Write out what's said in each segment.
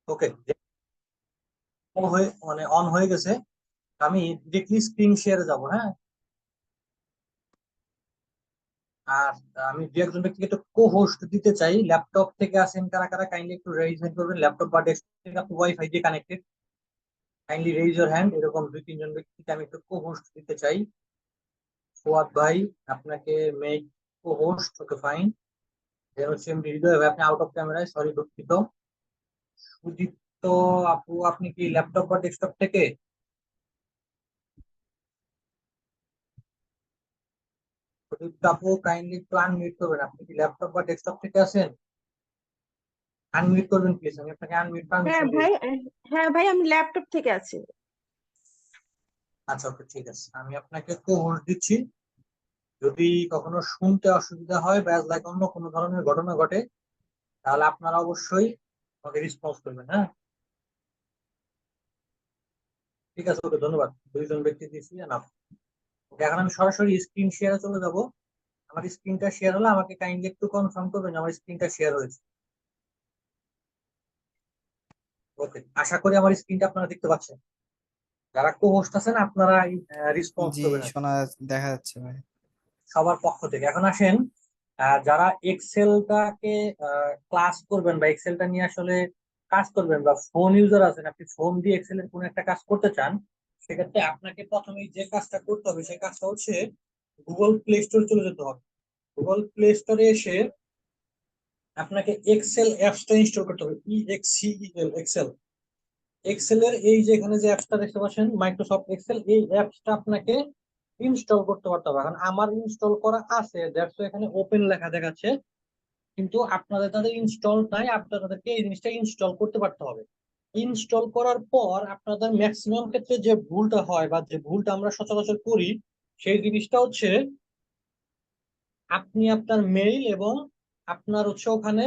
ওকে, মানে অন হয়ে গেছে। আমি ডিরেক্টলি স্ক্রিন শেয়ারে যাব। হ্যাঁ, আর আমি দু একজন ব্যক্তিকে একটু কো হোস্ট দিতে চাই। ল্যাপটপ থেকে আসেন কারা কারা, কাইন্ডলি একটু রেইজ হ্যান্ড করবেন। ল্যাপটপ বা ডেস্কটপ থেকে আপনি ওয়াইফাই দিয়ে connected, kindly raise your hand. এরকম দুই তিনজন ব্যক্তিকে আমি একটু কো হোস্ট দিতে চাই। ফুয়াদ ভাই, আপনাকে মেক কো হোস্ট। ওকে, ফাইন। দেন হচ্ছে এমডি হৃদয় ভাই, আপনি আউট অফ ক্যামেরায়, সরি দুঃখিত। সুদীপ্ত আপু, আপনি কি ল্যাপটপ বা ডেস্কটপ থেকে? সুদীপ্ত আপু, কাইন্ডলি একটু আনমিউট করবেন। আপনি কি ল্যাপটপ বা ডেস্কটপ থেকে আছেন? আনমিউট করবেন প্লিজ, আমি আপনাকে আনমিউট হ্যাঁ পারমিশন ভাই, দিয়েছি। হ্যাঁ ভাই, আমি ল্যাপটপ থেকে আছি। আচ্ছা, ওকে, ঠিক আছে, আমি আপনাকে কো হোস্ট দিচ্ছি। যদি কখনো শুনতে অসুবিধা হয় বা লাইক অন্য কোনো ধরনের ঘটনা ঘটে, তাহলে আপনারা অবশ্যই আমাকে রেসপন্স করবেন। হ্যাঁ, ঠিক আছে, ওকে, ধন্যবাদ। দুইজন ব্যক্তি দিয়েছি না। ওকে, এখন আমি সরাসরি স্ক্রিন শেয়ারে চলে যাব। আমার স্ক্রিনটা শেয়ার হলে আমাকে কাইন্ডলি একটু কনফার্ম করবেন যে আমার স্ক্রিনটা শেয়ার হয়েছে। ওকে, আশা করি আমার স্ক্রিনটা আপনারা দেখতে পাচ্ছেন। যারা কো হোস্ট আছেন আপনারা রেসপন্স জি, করবেন আর কি, দেখা যাচ্ছে ভাই। সবার পক্ষ থেকে। এখন আসেন, যারা এক্সেলটাকে ক্লাস করবেন বা এক্সেলটা নিয়ে আসলে কাজ করবেন, বা ফোন ইউজার আছেন, আপনি ফোন দিয়ে এক্সেলের কোনো একটা কাজ করতে চান, সেক্ষেত্রে আপনাকে প্রথমেই যে কাজটা করতে হবে সেই কাজটা হচ্ছে গুগল প্লে স্টোর চলে যেতে হবে। গুগল প্লে স্টোরে এসে আপনাকে এক্সেল অ্যাপসটা ইনস্টল করতে হবে। EXCEL, Excel. এক্সেলের এই যে এখানে যে অ্যাপসটা দেখতে পাচ্ছেন, মাইক্রোসফট এক্সেল, এই অ্যাপসটা আপনাকে ইনস্টল করতে পারতে হবে। এখন আমার ইনস্টল করা আছে, দ্যাটস এখানে ওপেন লেখা দেখাচ্ছে, কিন্তু আপনাদের তাদের ইনস্টল নাই, আপনাদেরকে এই জিনিসটা ইনস্টল করতে পারতে হবে। ইনস্টল করার পর আপনাদের ম্যাক্সিমাম ক্ষেত্রে যে ভুলটা হয় বা যে ভুলটা আমরা সচরাচর করি, সেই জিনিসটা হচ্ছে আপনি আপনার মেইল এবং আপনার হচ্ছে ওখানে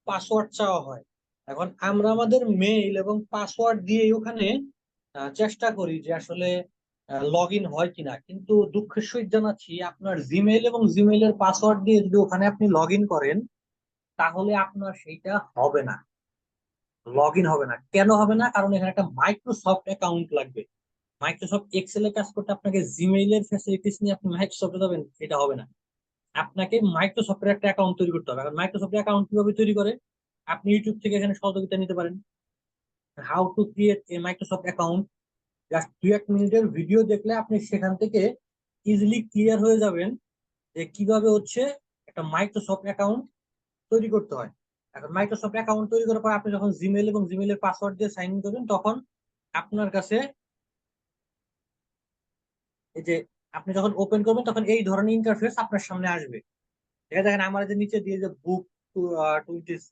পাসওয়ার্ড চাওয়া হয়। এখন আমরা আমাদের মেইল এবং পাসওয়ার্ড দিয়ে ওখানে চেষ্টা করি যে আসলে লগ ইন হয় কিনা, কিন্তু দুঃখের সহিত জানাচ্ছি আপনার জিমেইল এবং জিমেইলের পাসওয়ার্ড দিয়ে যদি ওখানে আপনি লগ ইন করেন, তাহলে আপনার সেইটা হবে না, লগ ইন হবে না। কেন হবে না? কারণ এখানে একটা মাইক্রোসফট অ্যাকাউন্ট লাগবে। মাইক্রোসফট এক্সেল এ কাজ করতে আপনাকে জিমেইলের ফ্যাসিলিটিস নিয়ে আপনি মাইক্রোসফটে যাবেন, এটা হবে না। আপনাকে মাইক্রোসফটের একটা অ্যাকাউন্ট তৈরি করতে হবে। এখন মাইক্রোসফটের অ্যাকাউন্ট কিভাবে তৈরি করে, আপনি ইউটিউব থেকে এখানে সহযোগিতা নিতে পারেন। How to create a Microsoft account, just 2-1 মিনিটের ভিডিও দেখলে আপনি সেখান থেকে ইজিলি ক্লিয়ার হয়ে যাবেন যে কিভাবে হচ্ছে একটা মাইক্রোসফট অ্যাকাউন্ট তৈরি করতে হয়। এখন মাইক্রোসফট অ্যাকাউন্ট তৈরি করার পর আপনি যখন জিমেইল এবং জিমেইলের পাসওয়ার্ড দিয়ে সাইন ইন করবেন, তখন আপনার কাছে এই যে আপনি যখন ওপেন করবেন তখন এই ধরনের ইন্টারফেস আপনার সামনে আসবে। এটা দেখেন, আমার যে নিচে দিয়ে যে বুক 24,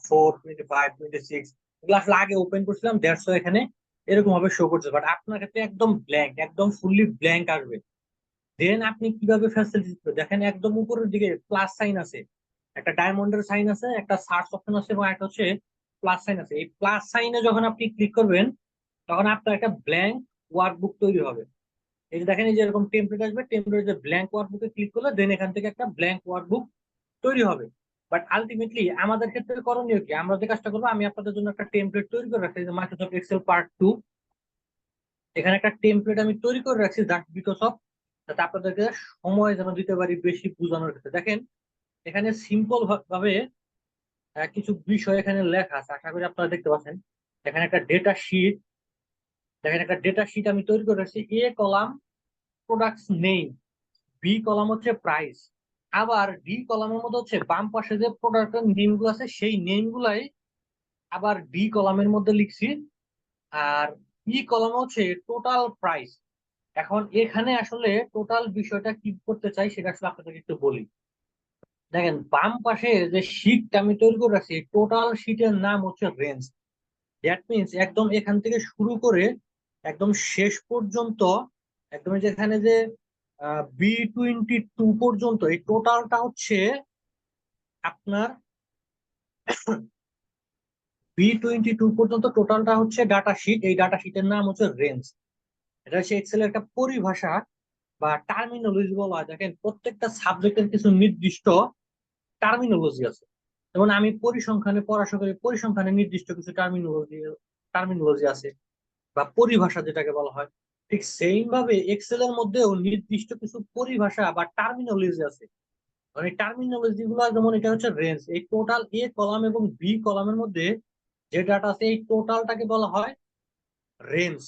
25, 26, এগুলো আসলে আগে ওপেন করছিলাম, দেড়শো এখানে এরকম ভাবে শো করছে, বাট আপনার ক্ষেত্রে একদম ব্ল্যাঙ্ক, একদম ফুললি ব্ল্যাঙ্ক আসবে। দেন আপনি কিভাবে ফ্যাসিলিটি দেখেন, একদম উপরের দিকে প্লাস সাইন আছে, একটা ডায়মন্ডের সাইন আছে, একটা সার্চ অপশন আছে, এবং একটা হচ্ছে প্লাস সাইন আছে। এই প্লাস সাইনে যখন আপনি ক্লিক করবেন, তখন আপনার একটা ব্ল্যাঙ্ক ওয়ার্কবুক তৈরি হবে। এই যে দেখেন, এই যে এরকম টেমপ্লেট আসবে, টেমপ্লেট যে ব্ল্যাঙ্ক ওয়ার্কবুকে ক্লিক করলে দেন এখান থেকে একটা ব্ল্যাঙ্ক ওয়ার্কবুক তৈরি হবে। বাট আলটিমেটলি আমাদের ক্ষেত্রে করণীয় কি, আমরা যে কাজটা করবো, আমি আপনাদের জন্য একটা টেমপ্লেট তৈরি করে রাখছি, মাইক্রোসফট এক্সেল পার্ট 2। এখানে একটা টেমপ্লেট আমি তৈরি করে রাখছি জাস্ট বিকজ অফ, যাতে আপনাদেরকে সময় যেন দিতে পারি বেশি বোঝানোর ক্ষেত্রে। দেখেন, এখানে সিম্পল ভাবে কিছু বিষয় এখানে লেখা আছে, আশা করি আপনারা দেখতে পাচ্ছেন। এখানে একটা ডেটা শিট, দেখেন একটা ডেটা শিট আমি তৈরি করে রাখছি। A column products name, B column হচ্ছে প্রাইস, আবার ডি কলামের মধ্যে হচ্ছে বাম পাশে যে প্রোডাক্টের নেম গুলো আছে সেই নেম গুলাই আবার ডি কলামের মধ্যে লিখছি। আর ই কলাম হচ্ছে টোটাল প্রাইস। এখন এখানে আসলে টোটাল বিষয়টা কি করতে চাই সেটা আসলে আপনাদেরকে একটু বলি। দেখেন, বাম পাশে যে শীটটা আমি তৈরি করে রাখছি, টোটাল শীটের নাম হচ্ছে রেঞ্জ। দ্যাট মিনস একদম এখান থেকে শুরু করে একদম শেষ পর্যন্ত, একদম যেখানে যে B22 পর্যন্ত, এই টোটালটা হচ্ছে আপনার B22 পর্যন্ত টোটালটা হচ্ছে ডাটা শিট। এই ডাটা শিটের নাম হচ্ছে রেঞ্জ। এটা হচ্ছে এক্সেলের একটা পরিভাষা বা টার্মিনোলজি বলা হয়। দেখেন, প্রত্যেকটা সাবজেক্টের কিছু নির্দিষ্ট টার্মিনোলজি আছে। যেমন আমি পরিসংখ্যানে পড়াশোনা করি, পরিসংখ্যানে নির্দিষ্ট কিছু টার্মিনোলজি আছে বা পরিভাষা যেটাকে বলা হয়। ঠিক সেইম ভাবে এক্সেল এর মধ্যেও নির্দিষ্ট কিছু পরিভাষা বা টার্মিনোলজি আছে। মানে টার্মিনোলজি গুলো যেমন এটা হচ্ছে রেঞ্জ, এই টোটাল এ কলাম এবং বি কলামের মধ্যে যে ডাটা আছে এই টোটালটাকে বলা হয় রেঞ্জ।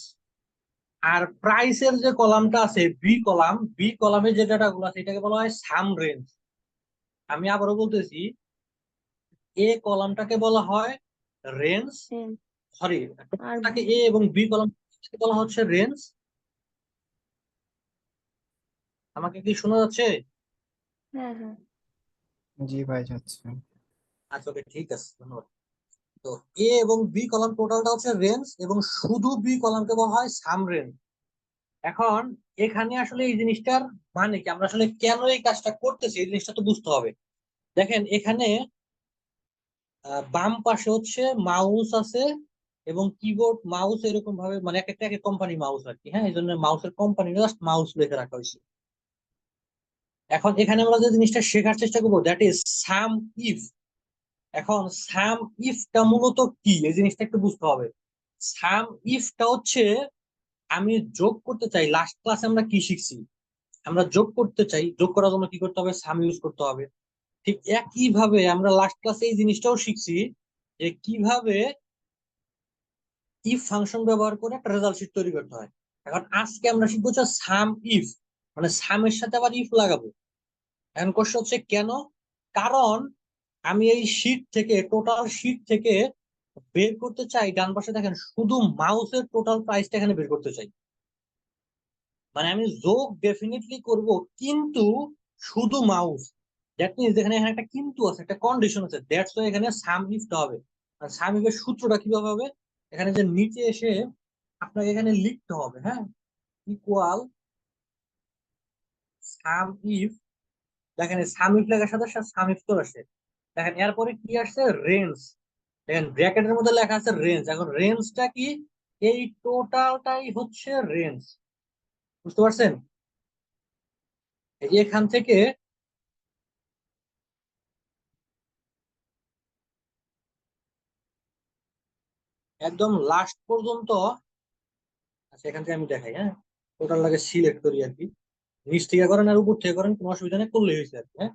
আর প্রাইসের যে কলামটা আছে বি কলামে যে ডাটা গুলো আছে এটাকে বলা হয় সাম রেঞ্জ। আমি আবারও বলতেছি, এ কলামটাকে বলা হয় রেঞ্জ, হ্যাঁ। সরি, আর টোটালটাকে এ এবং বি কলাম বলা হচ্ছে রেঞ্জ। আমাকে কি শোনা যাচ্ছে? হ্যাঁ, হ্যাঁ। জি ভাই যাচ্ছে। আচ্ছা, ওকে, ঠিক আছে, ধন্যবাদ। তো এ এবং বি কলাম টোটালটা হচ্ছে রেঞ্জ এবং শুধু বি কলামকে বলা হয় সাম রেঞ্জ। এখন এখানে আসলে এই জিনিসটার মানে কি, আমরা আসলে কেন এই কাজটা করতেছি এই জিনিসটা তো বুঝতে হবে। দেখেন এখানে বাম পাশে হচ্ছে মাউস আছে এবং কিবোর্ড মাউস এরকম ভাবে, মানে এক একটা এক কোম্পানি মাউস আর কি, হ্যাঁ, এই জন্য মাউসের কোম্পানি জাস্ট মাউস লিখে রাখা হয়েছে। এখন এখানে আমরা যে জিনিসটা শেখার চেষ্টা করবো দ্যাট ইজ সাম ইফ। এখন সাম ইফটা মূলত কি এই জিনিসটা একটু বুঝতে হবে। সাম ইফটা হচ্ছে আমি যোগ করতে চাই, লাস্ট ক্লাসে আমরা কি শিখছি, আমরা যোগ করতে চাই, যোগ করার জন্য কি করতে হবে, সাম ইউজ করতে হবে। ঠিক একই ভাবে আমরা লাস্ট ক্লাসে এই জিনিসটাও শিখছি যে কিভাবে ইফ ফাংশন ব্যবহার করে একটা রেজাল্ট শিট তৈরি করতে হয়। এখন আজকে আমরা শিখবো হচ্ছে সাম ইফ, মানে সামের সাথে আবার ইফ লাগাবো। এখন কোশ্চেন হচ্ছে কেন, কারণ আমি এই শীট থেকে, টোটাল শীট থেকে বের করতে চাই, ডান পাশে দেখেন শুধু মাউসের টোটাল প্রাইসটা এখানে বের করতে চাই। মানে আমি যোগ ডেফিনেটলি করব, কিন্তু শুধু মাউস। দ্যাট মিনস এখানে এখানে একটা কিন্তু আছে, একটা কন্ডিশন আছে, দ্যাটস ওয়াই এখানে সাম ইফটা হবে। আর সাম ইফের সূত্রটা কিভাবে হবে, এখানে যে নিচে এসে আপনাকে এখানে লিখতে হবে, হ্যাঁ, ইকুয়াল সাম ইফ। দেখেন সাম ইফ লেখার সাথে সাথে সাম ইফ চলে আসছে। দেখেন এরপরে কি আসছে, রেঞ্জ। দেখেন ব্র্যাকেটের মধ্যে লেখা আছে রেঞ্জ। এখন রেঞ্জটা কি, এই টোটালটাই হচ্ছে রেঞ্জ। বুঝতে পারছেন? এই যে এখান থেকে একদম লাস্ট পর্যন্ত, আচ্ছা এখান থেকে আমি দেখাই, হ্যাঁ, টোটালটাকে সিলেক্ট করি আর কি। নিচ থেকে করেন আর উপর থেকে করেন, কোনো অসুবিধা নেই, করলেই হয়েছে আর কি, হ্যাঁ।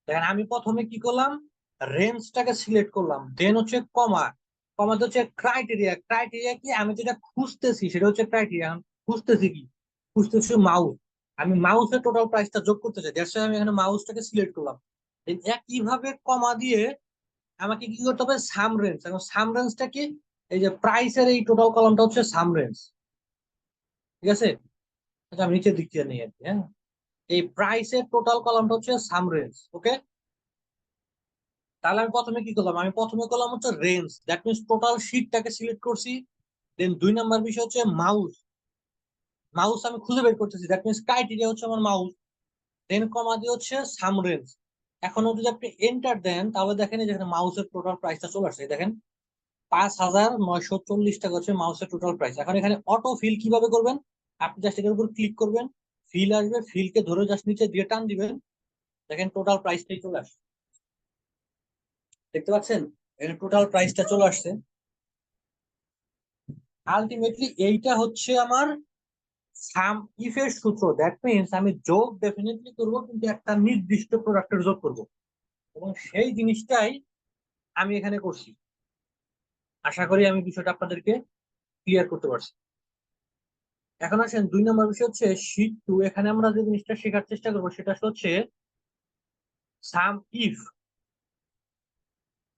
দেখেন আমি প্রথমে কি করলাম, রেঞ্জটাকে সিলেক্ট করলাম, দেন হচ্ছে কমা। কমাতে হচ্ছে ক্রাইটেরিয়া। ক্রাইটেরিয়া কি, আমি যেটা খুঁজতেছি সেটা হচ্ছে ক্রাইটেরিয়া। খুঁজতেছি কি, খুঁজতেছি মাউস। আমি মাউসের টোটাল প্রাইসটা যোগ করতে চাই, দ্যাটস আমি এখানে মাউসটাকে সিলেক্ট করলাম। একইভাবে কমা দিয়ে আমাকে কি করতে হবে, সাম রেঞ্জ। এখন সাম রেঞ্জটা কি, এই যে প্রাইসের এই টোটাল কলামটা হচ্ছে সাম রেঞ্জ, ঠিক আছে। আচ্ছা আমি নিচের দিক দিয়ে নিই আর কি, হ্যাঁ। এই প্রাইসের টোটাল কলামটা হচ্ছে সাম রেঞ্জ, ওকে। তাহলে আমি প্রথমে কি করলাম, আমি প্রথমে করলাম হচ্ছে রেঞ্জ, দ্যাট মিনস টোটাল শীটটাকে সিলেক্ট করছি। দেন 2 নাম্বার বিষয় হচ্ছে মাউস। মাউস আমি খুঁজে বের করতেছি, দ্যাট মিনস ক্রাইটেরিয়া হচ্ছে আমার মাউস। দেন কমা দিয়ে হচ্ছে সাম রেঞ্জ। এখন যদি আপনি এন্টার দেন তাহলে দেখেন এই যেখানে মাউসের টোটাল প্রাইসটা চলে আসছে, দেখেন 5,940 টাকা হচ্ছে মাউসের টোটাল প্রাইস। এখন এখানে অটো ফিল কিভাবে করবেন, আপনি জাস্ট এটার উপর ক্লিক করবেন, ফিল আসবে, ফিলকে ধরে জাস্ট নিচে দিয়ে টান দিবেন, দেখেন টোটাল প্রাইসটাই চলে আসছে। দেখতে পাচ্ছেন, এখানে টোটাল প্রাইসটা চলে আসছে। আলটিমেটলি এইটা হচ্ছে আমার সাম ইফ এর সূত্র। দ্যাট মিনস আমি যোগ ডেফিনেটলি করব, কিন্তু একটা নির্দিষ্ট প্রোডাক্টের যোগ করব, এবং সেই জিনিসটাই আমি এখানে করছি। আশা করি আমি বিষয়টা আপনাদেরকে ক্লিয়ার করতে পারছি। এখন আসেন 2 নম্বর বিষয় হচ্ছে শীট 2। এখানে আমরা যে জিনিসটা শেখার চেষ্টা করবো সেটা হচ্ছে সাম ইফ।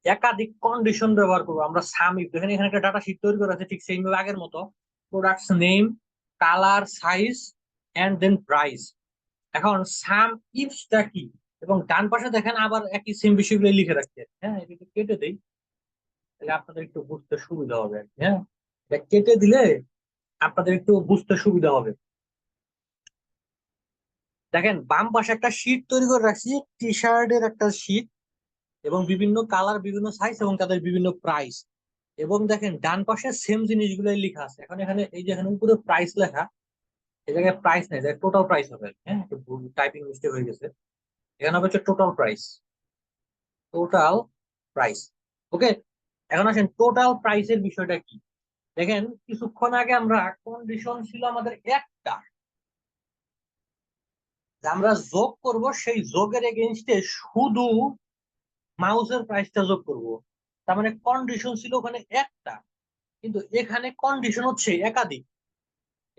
একাধিক কন্ডিশন ব্যবহার করবো আমরা সাম ইফ। এখানে এখানে একটা ডাটা শিট তৈরি করা আছে ঠিক সেইভাবে আগের মতো, products name, colour, size and then price. এখন সাম ইফটা কি, এবং ডান পাশে দেখেন আবার একই সেম বিষয়গুলো লিখে রাখছে, হ্যাঁ, এটা একটু কেটে দেই, তাহলে আপনাদের একটু বুঝতে সুবিধা হবে আর কি, হ্যাঁ। এটা কেটে দিলে আপনাদের একটু বুঝতে সুবিধা হবে। দেখেন বাম পাশে একটা শীট তৈরি করে রাখছি, টি শার্টের একটা শীট, এবং বিভিন্ন কালার, বিভিন্ন সাইজ এবং তাদের বিভিন্ন প্রাইস। এবং দেখেন ডান পাশে সেম জিনিসগুলোই লেখা আছে। এখন এখানে এই যে এখানে উপরে প্রাইস লেখা, এই জায়গায় প্রাইস নেই, টোটাল প্রাইস হবে, হ্যাঁ, একটু টাইপিং মিস্টেক হয়ে গেছে। এখানে হবে হচ্ছে টোটাল প্রাইস, টোটাল প্রাইস। ওকে, এখন আসেন টোটাল প্রাইসের বিষয়টা কি। দেখেন কিছুক্ষণ আগে আমরা কন্ডিশন ছিল আমাদের একটা, যে আমরা যোগ করব, সেই যোগের এগেইনস্টে শুধু মাউসের প্রাইসটা যোগ করব। তার মানে কন্ডিশন ছিল ওখানে একটা, কিন্তু এখানে কন্ডিশন হচ্ছে একাধিক।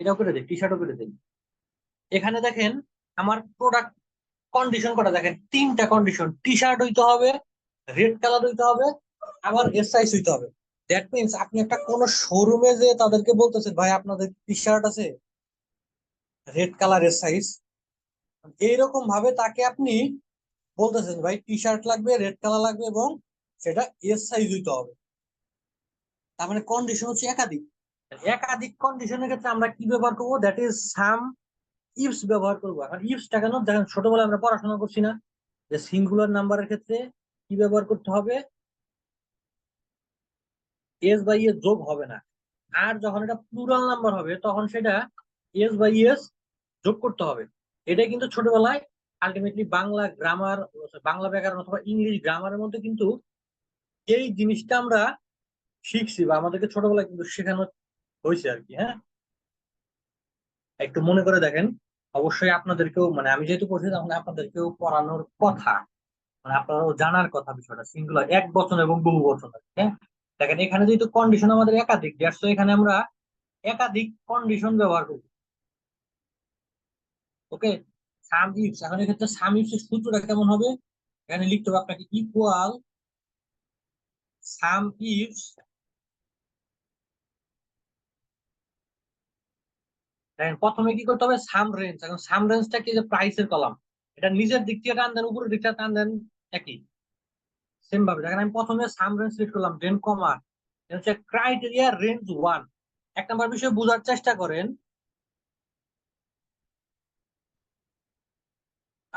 এটাও করে দিই, টি শার্টও করে দিই। এখানে দেখেন আমার প্রোডাক্ট কন্ডিশন করা, দেখেন তিনটা কন্ডিশন, টি শার্ট হইতে হবে, রেড কালার হইতে হবে, আবার এস সাইজ হইতে হবে। দ্যাট মিনস আপনি একটা কোন শোরুমে যে তাদেরকে বলতেছেন ভাই আপনাদের টি শার্ট আছে রেড কালার এস সাইজ, এইরকম ভাবে তাকে আপনি বলতেছেন ভাই টি শার্ট লাগবে, রেড কালার লাগবে এবং সেটা এস সাইজ হইতে হবে। তার মানে কন্ডিশন হচ্ছে একাধিক। একাধিক কন্ডিশনের ক্ষেত্রে আমরা কি ব্যবহার করবো, দ্যাট ইজ সাম ইফস ব্যবহার করবো। এখন ইফসটা কেন, দেখেন ছোটবেলায় আমরা পড়াশোনা করছি না যে সিঙ্গুলার নাম্বারের ক্ষেত্রে কি ব্যবহার করতে হবে, এস বাই এস যোগ হবে না। আর যখন এটা প্লুরাল নাম্বার হবে তখন সেটা এস বাই এস যোগ করতে হবে। এটা কিন্তু ছোটবেলায় আলটিমেটলি বাংলা গ্রামার, বাংলা ব্যাকরণ অথবা ইংলিশ গ্রামারের মধ্যে কিন্তু এই জিনিসটা আমরা শিখছি বা আমাদেরকে ছোটবেলায় কিন্তু শেখানো হয়েছে আর কি। হ্যাঁ, একটু মনে করে দেখেন। অবশ্যই আপনাদেরকেও, মানে আমি যেহেতু পড়ছি তখন আপনাদেরকেও পড়ানোর কথা, মানে আপনারাও জানার কথা বিষয়টা সিঙ্গুলার এক বচন এবং বহু বচন। হ্যাঁ, দেখেন এখানে যেহেতু কন্ডিশন আমাদের একাধিক, দ্যাটস এখানে আমরা একাধিক কন্ডিশন ব্যবহার করি। ওকে, সাম ইফস, এখন এক্ষেত্রে সাম ইফস এর সূত্রটা কেমন হবে, এখানে লিখতে হবে আপনাকে ইকুয়াল সাম ইফস, দেখেন প্রথমে কি করতে হবে সাম রেঞ্জ। এখন সাম রেঞ্জটা কি, যে প্রাইসের কলাম, এটা নিচের দিক থেকে টান দেন উপরের দিকটা টান দেন একই সেম ভাবে। দেখেন আমি প্রথমে সাম রেঞ্জ সিলেক্ট করলাম, দেন কমা, হচ্ছে ক্রাইটেরিয়া রেঞ্জ ওয়ান। এক নম্বর বিষয় বোঝার চেষ্টা করেন।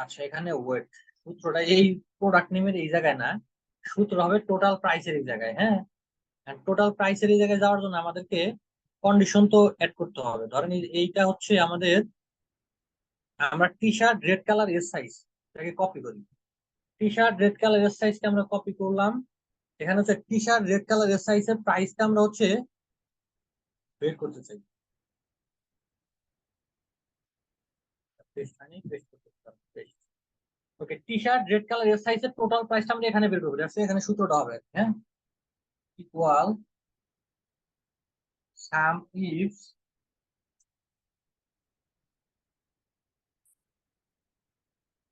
আচ্ছা এখানে ওয়েট, সূত্রটা এই প্রোডাক্ট নেমের এই জায়গায় না, সূত্র হবে টোটাল প্রাইসের এই জায়গায়। হ্যাঁ, টোটাল প্রাইসের এই জায়গায় যাওয়ার জন্য আমাদেরকে কন্ডিশন তো অ্যাড করতে হবে। ধরেন এইটা হচ্ছে আমাদের, আমরা T shirt red colour S size, এটাকে কপি করি। T shirt red colour S সাইজকে আমরা কপি করলাম। এখানে হচ্ছে T shirt red colour S সাইজের প্রাইসটা আমরা হচ্ছে বের করতে চাই। Okay, T shirt red colour S সাইজের টোটাল প্রাইসটা আমরা এখানে বের করবো। এখানে সূত্রটা হবে, হ্যাঁ, ইকুয়াল সাম ইফস,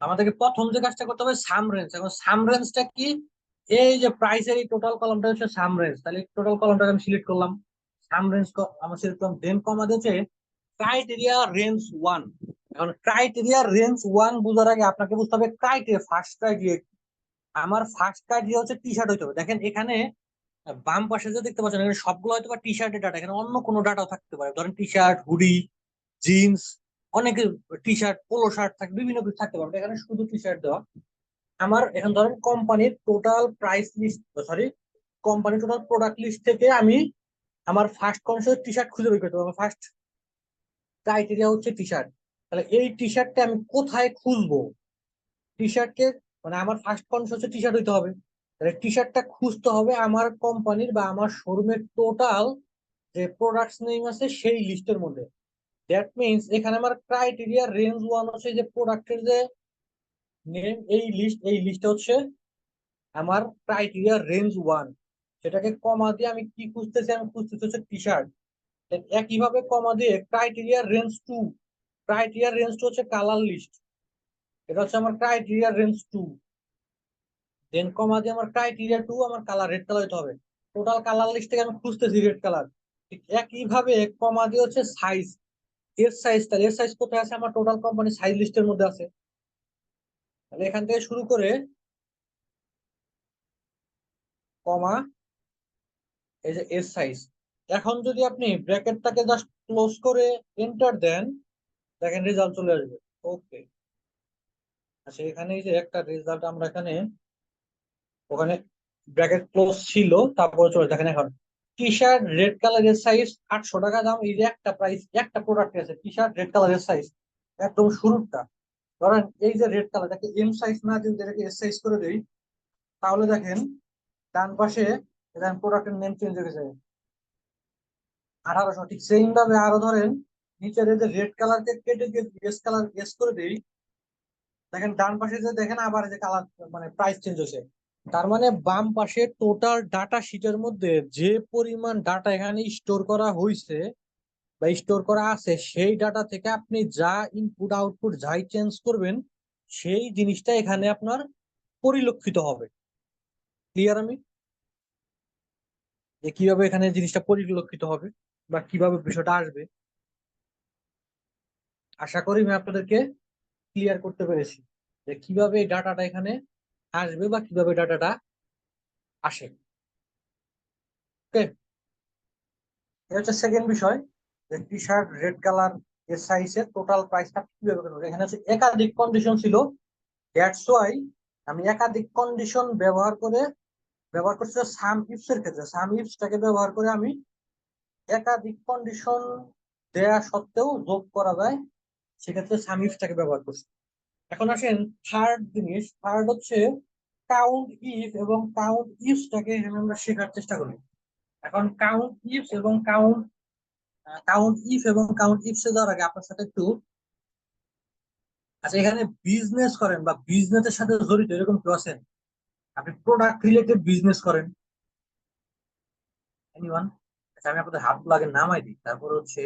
আমাদেরকে প্রথম যে কাজটা করতে হবে সাম রেঞ্জ। এখন সাম রেঞ্জটা কি, এই যে প্রাইসের এই টোটাল কলামটা হচ্ছে সাম রেঞ্জ, তাহলে টোটাল কলামটা আমি সিলেক্ট করলাম, সাম রেঞ্জ আমরা সিলেক্ট করলাম, দেন কমা দিয়েছে ক্রাইটেরিয়া রেঞ্জ ওয়ান। এখন ক্রাইটেরিয়া রেঞ্জ ওয়ান বোঝার আগে আপনাকে বুঝতে হবে ক্রাইটেরিয়া, ফার্স্ট ক্রাইটেরিয়া। আমার ফার্স্ট ক্রাইটেরিয়া হচ্ছে টি শার্ট হইতে হবে। দেখেন এখানে বাম পাশে যে দেখতে পাচ্ছেন এখানে সবগুলো হয়তো বা টি শার্টের ডাটা, এখানে অন্য কোনো ডাটাও থাকতে পারে, ধরেন টি শার্ট, হুডি, জিন্স, অনেকে টি শার্ট, পোলো শার্ট থাকে, বিভিন্ন কিছু থাকতে পারে, এখানে শুধু টি শার্ট দেওয়া। আমার এখন ধরেন কোম্পানির টোটাল প্রাইস লিস্ট, সরি, কোম্পানির টোটাল প্রোডাক্ট লিস্ট থেকে আমি আমার ফার্স্ট কনসেপ্ট টি শার্ট খুঁজে বের করতে হবে। আমার ফার্স্ট ক্রাইটেরিয়া হচ্ছে টি শার্ট। তাহলে এই টি শার্টটা আমি কোথায় খুঁজবো, টি শার্টকে, মানে আমার ফার্স্ট কনসেপ্ট হচ্ছে টি শার্ট হইতে হবে। তাহলে টি শার্টটা খুঁজতে হবে আমার কোম্পানির বা আমার শোরুমের টোটাল যে প্রোডাক্টস নেম আছে সেই লিস্টের মধ্যে। দ্যাট মিনস এখানে আমার ক্রাইটেরিয়া রেঞ্জ ওয়ান হচ্ছে যে প্রোডাক্টের যে নেম, এই লিস্টটা হচ্ছে আমার ক্রাইটেরিয়া রেঞ্জ ওয়ান। সেটাকে কমা দিয়ে আমি কি খুঁজতেছি, আমি খুঁজতেছি হচ্ছে টি শার্ট। একইভাবে কমা দিয়ে criteria range two, criteria range two হচ্ছে কালার লিস্ট, এটা হচ্ছে আমার criteria range two. Then comma দিয়ে আমার ক্রাইটেরিয়া টু, আমার কালার রেড কালার হতে হবে। টোটাল কালার লিস্ট থেকে আমি খুঁজতেছি রেড কালার। ঠিক একইভাবে কমা দিয়ে হচ্ছে সাইজ, এর সাইজ, তাহলে এর সাইজ কোথায় আছে, আমার টোটাল কোম্পানি সাইজ লিস্টের মধ্যে আছে। তাহলে এখান থেকে শুরু করে কমা, এই যে এর সাইজ। এখন যদি আপনি ব্র্যাকেটটাকে জাস্ট ক্লোজ করে এন্টার দেন, দেখেন রেজাল্ট চলে আসবে। ওকে, আচ্ছা এখানে এই যে একটা রেজাল্ট আমরা এখানে, ওখানে ব্র্যাকেট ক্লোজ ছিল, তারপরে চলে দেখেন এখন টি শার্ট রেড কালারের সাইজ 800 টাকা দাম। এই যে একটা প্রাইস, একটা প্রোডাক্ট আছে টি শার্ট রেড কালারের সাইজ, একদম শুরুটা। ধরেন এই যে রেড কালার, এটাকে এম সাইজ না দিয়ে এটাকে এস সাইজ করে দেই, তাহলে দেখেন ডান পাশে দেখেন প্রোডাক্টের নেম চেঞ্জ হয়ে গেছে 1800। ঠিক সেম ভাবে আরো ধরেন নিচের এই যে রেড কালারকে কেটে গেস কালার গেস করে দিই, দেখেন ডান পাশে যে দেখেন আবার এই যে কালার মানে প্রাইস চেঞ্জ হয়েছে। তার মানে বাম পাশে টোটাল ডাটা শিটের মধ্যে যে পরিমাণ ডাটা এখানে স্টোর করা হয়েছে বা স্টোর করা আছে, সেই ডাটা থেকে আপনি যা ইনপুট আউটপুট যাই চেঞ্জ করবেন, সেই জিনিসটা এখানে আপনার পরিলক্ষিত হবে। ক্লিয়ার আমি যে কিভাবে এখানে জিনিসটা পরিলক্ষিত হবে বা কিভাবে বিষয়টা আসবে? আশা করি আমি আপনাদেরকে ক্লিয়ার করতে পেরেছি যে কিভাবে এই ডাটাটা এখানে আসবে বা কিভাবে ডাটাটা আসে। ওকে, এটা হচ্ছে সেকেন্ড বিষয়, যে টি শার্ট রেড কালার এর সাইজের টোটাল প্রাইসটা কিভাবে করবো। এখানে হচ্ছে একাধিক কন্ডিশন ছিল, দ্যাটস ওয়াই আমি একাধিক কন্ডিশন ব্যবহার করছি সাম ইফস এর ক্ষেত্রে। সাম ইফসটাকে ব্যবহার করে আমি একাধিক কন্ডিশন দেয়া সত্ত্বেও যোগ করা যায়, সেক্ষেত্রে সাম ইফসটাকে ব্যবহার করছি। এখন আসেন থার্ড জিনিস, থার্ড হচ্ছে কাউন্ট ইফ এবং কাউন্ট ইফসটাকে আমরা শেখার চেষ্টা করি। এখন কাউন্ট ইফস এবং কাউন্ট ইফস এ যাওয়ার আগে আপনার সাথে একটু, আচ্ছা এখানে বিজনেস করেন বা বিজনেসের সাথে জড়িত এরকম কেউ আছেন? আপনি প্রোডাক্ট রিলেটেড বিজনেস করেন? এনিওয়ান? আচ্ছা আমি আপনাদের হাত লাগে নামাই দিই, তারপর হচ্ছে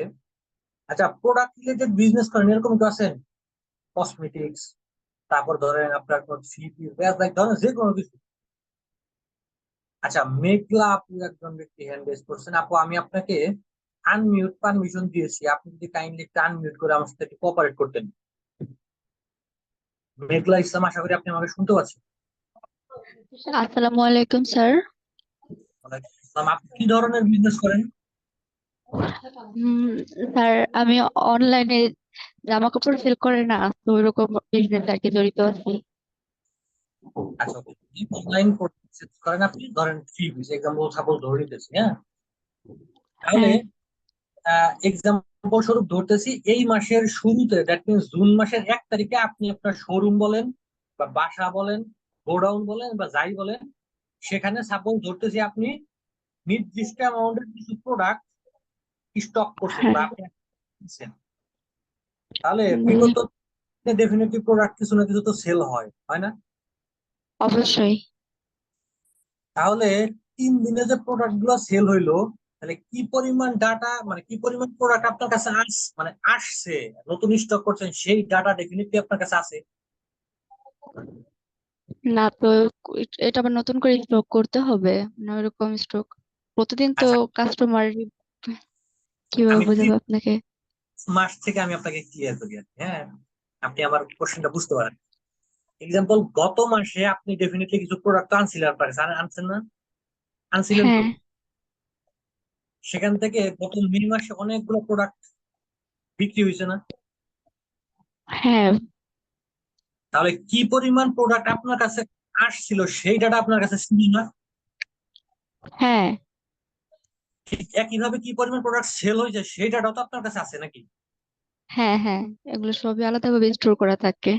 আচ্ছা প্রোডাক্ট রিলেটেড বিজনেস করেন এরকম কেউ আছেন? কসমেটিক্স, তারপর ধরেন আপনার লাইক ধরেন যে কোনো কিছু। আচ্ছা মেঘলা আপনি একজন ব্যক্তি হ্যান্ড রেজ করছেন, আপু আমি আপনাকে আনমিউট পারমিশন দিয়েছি, আপনি যদি কাইন্ডলি একটু আনমিউট করে আমার সাথে একটু কোঅপারেট করতেন। মেঘলা ইসলাম, আশা করি আপনি আমাকে শুনতে পাচ্ছেন। আসসালামু আলাইকুম স্যার। ওয়ালাইকুম আসসালাম। আপনি কি ধরনের বিজনেস করেন? উম, স্যার আমি অনলাইনে জামা কাপড় সেল করে না, তো ওইরকম বিজনেস আর কি জড়িত আছি। আচ্ছা ওকে, অনলাইন করেন আপনি, ধরেন থ্রি পিস এক্সাম্পল সাপোজ ধরে নিতেছি, হ্যাঁ? তাহলে হ্যাঁ, এক্সাম্পল স্বরূপ ধরতেছি এই মাসের শুরুতে, দ্যাট মিনস জুন মাসের 1 তারিখে আপনি আপনার শোরুম বলেন বা বাসা বলেন, গোডাউন বলেন বা যাই বলেন, সেখানে সাপোজ ধরতেছি আপনি নির্দিষ্ট অ্যামাউন্টের কিছু প্রোডাক্ট স্টক করছেন বা হ্যাঁ, আপনি কিনছেন। তাহলে বুঝ- বিগত ডেফিনেটলি প্রোডাক্ট কিছু না কিছু তো সেল হয়, হয় না? অবশ্যই। তাহলে 3 দিনে যে প্রোডাক্ট গুলো সেল হইলো, তাহলে কি পরিমাণ ডাটা মানে কি পরিমাণ প্রোডাক্ট আপনার কাছে মানে আসছে, নতুন স্টক করছেন, সেই ডাটা ডেফিনেটলি আপনার কাছে আছে। না তো, এটা আবার নতুন করে স্টক করতে হবে না? ওইরকম স্টক প্রতিদিন তো আচ্ছা কাস্টমার কিভাবে আমি বোঝাবো আপনাকে? মাস থেকে আমি আপনাকে ক্লিয়ার করি আর কি, হ্যাঁ? আপনি আমার কোশ্চেনটা বুঝতে পারেন। এক্সাম্পল, গত মাসে আপনি ডেফিনেটলি কিছু প্রোডাক্ট আনছিলেন, আপনার কাছে আনছেন না? আনছিলেন তো? হ্যাঁ, সেখান থেকে গত মে মাসে অনেকগুলো প্রোডাক্ট বিক্রি হয়েছে না? হ্যাঁ, তাহলে কি পরিমাণ প্রোডাক্ট আপনার কাছে আসছিল সেই ডাটা আপনার কাছে ছিল না? হ্যাঁ, ঠিক একইভাবে কি পরিমাণ প্রোডাক্ট সেল হয়েছে সেই ডাটাও তো আপনার কাছে আছে নাকি? হ্যাঁ, হ্যাঁ, এগুলো সবই আলাদাভাবে স্টোর করা থাকে।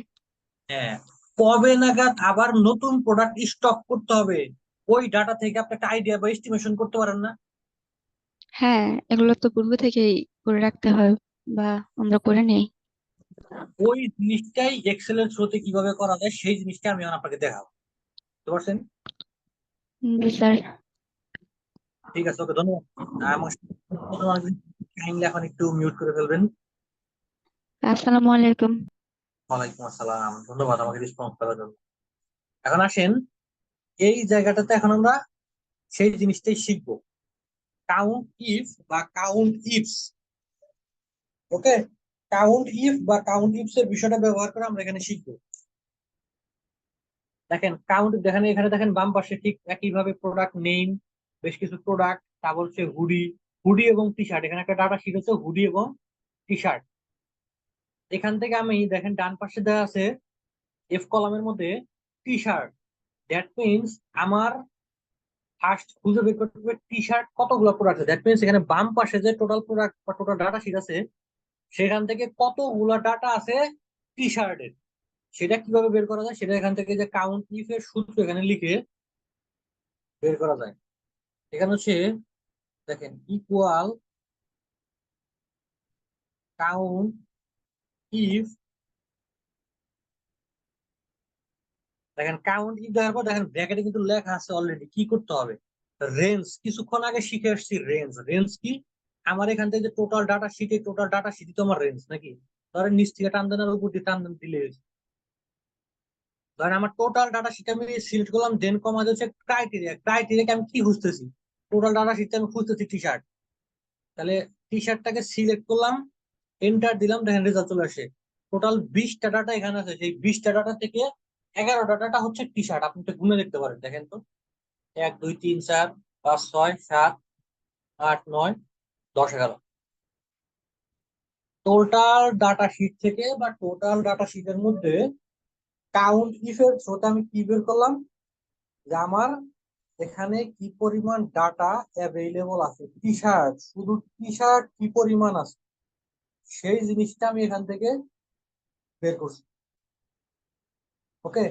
হ্যাঁ। কবে নাগাদ আবার নতুন প্রোডাক্ট স্টক করতে হবে, ওই ডাটা থেকে আপনি একটা আইডিয়া বা এস্টিমেশন করতে পারেন না? হ্যাঁ, এগুলো তো পূর্ব থেকেই করে রাখতে হয়, বা আমরা করে নেই। ওই জিনিসটাই এক্সেল এর থ্রুতে কিভাবে করা যায় সেই জিনিসটা আমি এখন আপনাকে দেখাবো, বুঝতে পারছেন? জি স্যার। ঠিক আছে, ওকে, ধন্যবাদ। আমার কাইন্ডলি এখন একটু মিউট করে ফেলবেন। আসসালামু আলাইকুম। ওয়ালাইকুম আসসালাম, ধন্যবাদ আমাকে রেসপন্স করার জন্য। এখন আসেন এই জায়গাটাতে, এখন আমরা সেই জিনিসটাই শিখবো, কাউন্ট ইফ বা count ifs. Okay, count if বা কাউন্ট ইফস এর বিষয়টা ব্যবহার করে আমরা এখানে শিখবো। দেখেন কাউন্ট, দেখেন এখানে দেখেন বাম পাশে ঠিক একইভাবে প্রোডাক্ট নেম, বেশ কিছু প্রোডাক্ট, তারপর হচ্ছে হুডি, হুডি এবং টি শার্ট, এখানে একটা ডাটা শিট হচ্ছে হুডি এবং টি শার্ট। এখান থেকে আমি দেখেন ডান পাশে দেওয়া আছে এফ কলামের মধ্যে টি শার্ট, দ্যাট মিনস আমার ফার্স্ট খুঁজে বের করতে হবে টি শার্ট কতগুলো প্রোডাক্ট আছে। দ্যাট মিনস এখানে বাম পাশে যে টোটাল প্রোডাক্ট বা টোটাল ডাটা শিট আছে, সেখান থেকে কতগুলো ডাটা আছে টি শার্টের, সেটা কিভাবে বের করা যায় সেটা এখান থেকে যে কাউন্ট ইফ এর সূত্র এখানে লিখে বের করা যায়। এখানে হচ্ছে দেখেন ইকুয়াল কাউন্ট ইফ, দেখেন কাউন্ট ইফ দেওয়ার পর দেখেন ব্র্যাকেটে কিন্তু লেখা আছে অলরেডি কি করতে হবে। রেঞ্জ কিছুক্ষণ আগে শিখে আসছি, রেঞ্জ রেঞ্জ কি, আমার এখান থেকে যে টোটাল ডাটা শিটে, টোটাল ডাটা শিটে তো আমার রেঞ্জ নাকি, ধরেন নিচ থেকে টান দেন আর উপর দিয়ে টান দেন দিলে হয়েছে। ধরেন আমার টোটাল ডাটা শিট আমি সিলেক্ট করলাম, দেন কমা হচ্ছে ক্রাইটেরিয়া, ক্রাইটেরিয়াকে আমি কি খুঁজতেছি, টোটাল ডাটা শিটে আমি খুঁজতেছি টি শার্ট। তাহলে টি শার্টটাকে সিলেক্ট করলাম, এন্টার দিলাম, দেখেন রেজাল্ট চলে আসে। টোটাল 20টা ডাটা এখানে আছে, সেই 20টা ডাটা থেকে 11টা ডাটা হচ্ছে টি শার্ট। আপনি তো গুনে দেখতে পারেন, দেখেন তো, 1 2 3 4 5 6 7 8 9 10 11। টোটাল ডাটা শিট থেকে বা টোটাল ডাটা শিটের মধ্যে কাউন্ট ইফ এর থ্রুতে আমি কি বের করলাম, যে আমার এখানে কি পরিমাণ ডাটা অ্যাভেইলেবল আছে, টি শার্ট, শুধু টি শার্ট কি পরিমাণ আছে সেই জিনিসটা আমি এখান থেকে বের করছি। ওকে,